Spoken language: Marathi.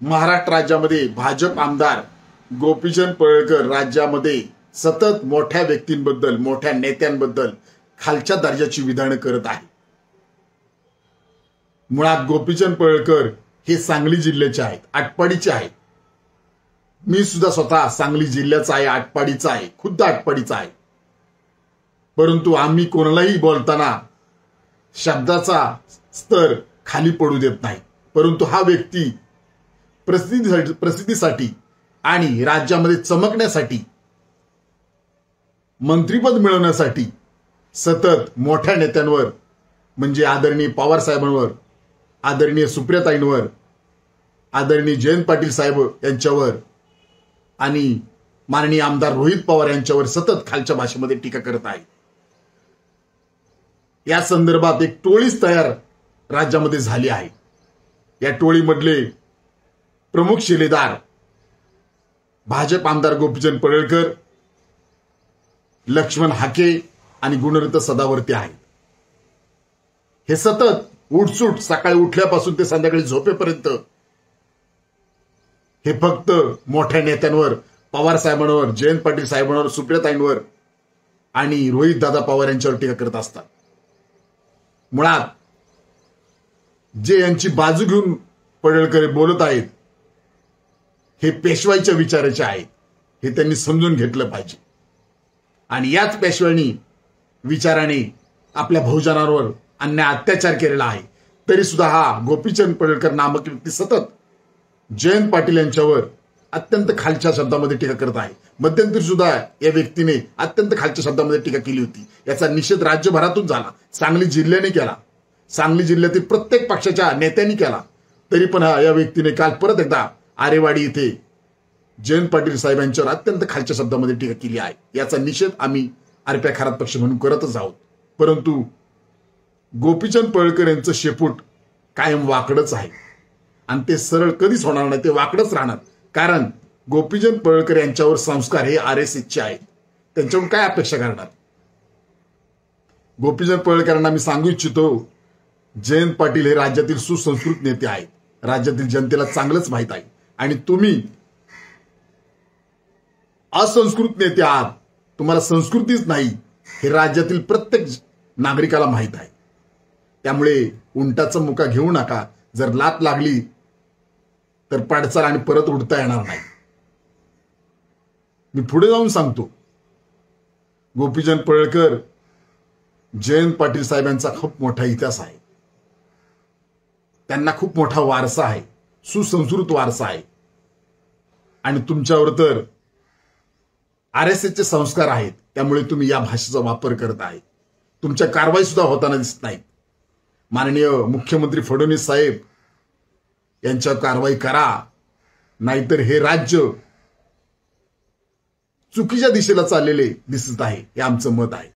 महाराष्ट्र राज्यामध्ये भाजप आमदार गोपीचंद पडळकर राज्यामध्ये सतत मोठ्या व्यक्तींबद्दल, मोठ्या नेत्यांबद्दल खालच्या दर्जाची विधानं करत आहे। मुळात गोपीचंद पडळकर हे सांगली जिल्ह्याचे आहेत, आटपाडीचे आहेत। मी सुद्धा स्वतः सांगली जिल्ह्याचा आहे, आटपाडीचा आहे, खुद्द आटपाडीचा आहे। परंतु आम्ही कोणालाही बोलताना शब्दाचा स्तर खाली पडू देत नाही। परंतु हा व्यक्ती प्रसिद्धीसाठी आणि राज्यामध्ये चमकण्यासाठी, मंत्रिपद मिळवण्यासाठी सतत मोठ्या नेत्यांवर, म्हणजे आदरणीय पवार साहेबांवर, आदरणीय सुप्रियाताईंवर, आदरणीय जयंत पाटील साहेब यांच्यावर आणि माननीय आमदार रोहित पवार यांच्यावर सतत खालच्या भाषेमध्ये टीका करत आहे। या संदर्भात एक टोळीच तयार राज्यामध्ये झाली आहे। या टोळीमधले प्रमुख शिलेदार भाजप आमदार गोपीचंद पडळकर, लक्ष्मण हाके आणि गुणरत्न सदावर्ती आहेत। हे सतत उठसूट सकाळी उठल्यापासून ते संध्याकाळी झोपेपर्यंत हे फक्त मोठ्या नेत्यांवर, पवार साहेबांवर, जयंत पाटील साहेबांवर, सुप्रियाताईंवर आणि रोहित दादा पवार यांच्यावर टीका करत असतात। मुळात जे यांची बाजू घेऊन पडळकर बोलत आहेत हे पेशवाईच्या विचाराचे आहेत, हे त्यांनी समजून घेतलं पाहिजे। आणि याच पेशवाईनी विचाराने आपल्या बहुजनांवर अन्याय अत्याचार केलेला आहे। तरी सुद्धा हा गोपीचंद पडळकर नामक व्यक्ती सतत जयंत पाटील यांच्यावर अत्यंत खालच्या शब्दामध्ये टीका करत आहे। मध्यंतरी सुद्धा या व्यक्तीने अत्यंत खालच्या शब्दामध्ये टीका केली होती। याचा निषेध राज्यभरातून झाला, सांगली जिल्ह्याने केला, सांगली जिल्ह्यातील प्रत्येक पक्षाच्या नेत्यांनी केला। तरी पण या व्यक्तीने काल परत एकदा आरेवाडी येथे जयंत पाटील साहेब यांच्यावर अत्यंत खालच्या शब्दामध्ये टीका केली आहे। याचा निषेध आम्ही आरपीआय खरात पक्ष म्हणून करतच आहोत। परंतु गोपीचंद पडळकर यांचं शेपूट कायम वाकडच आहे आणि ते सरळ कधीच होणार नाही, ते वाकडच राहणार। कारण गोपीचंद पडळकर यांच्यावर संस्कार हे आरएसएसचे आहेत, त्यांच्याकडून काय अपेक्षा करणार? गोपीचंद पडळकरांना मी सांगू इच्छितो, जयंत पाटील हे राज्यातील सुसंस्कृत नेते आहेत, राज्यातील जनतेला चांगलंच माहित आहे। आणि तुम्ही असंस्कृत नेते आहात, तुम्हाला संस्कृतीच नाही हे राज्यातील प्रत्येक नागरिकाला माहित आहे। त्यामुळे उंटाचा मुका घेऊ नका, जर लात लागली तर पडचाल आणि परत उडता येणार नाही। मी पुढे जाऊन सांगतो, गोपीचंद पडळकर, जयंत पाटील साहेबांचा खूप मोठा इतिहास आहे, त्यांना खूप मोठा वारसा आहे, सुसंस्कृत वारसा आहे। आणि तुमच्यावर तर आरएसएसचे संस्कार आहेत, त्यामुळे तुम्ही या भाषेचा वापर करत आहे। तुमच्या कारवाई सुद्धा होताना दिसत नाहीत। माननीय मुख्यमंत्री फडणवीस साहेब यांच्यावर कारवाई करा, नाहीतर हे राज्य चुकीच्या दिशेला चाललेले दिसत आहे, हे आमचं मत आहे।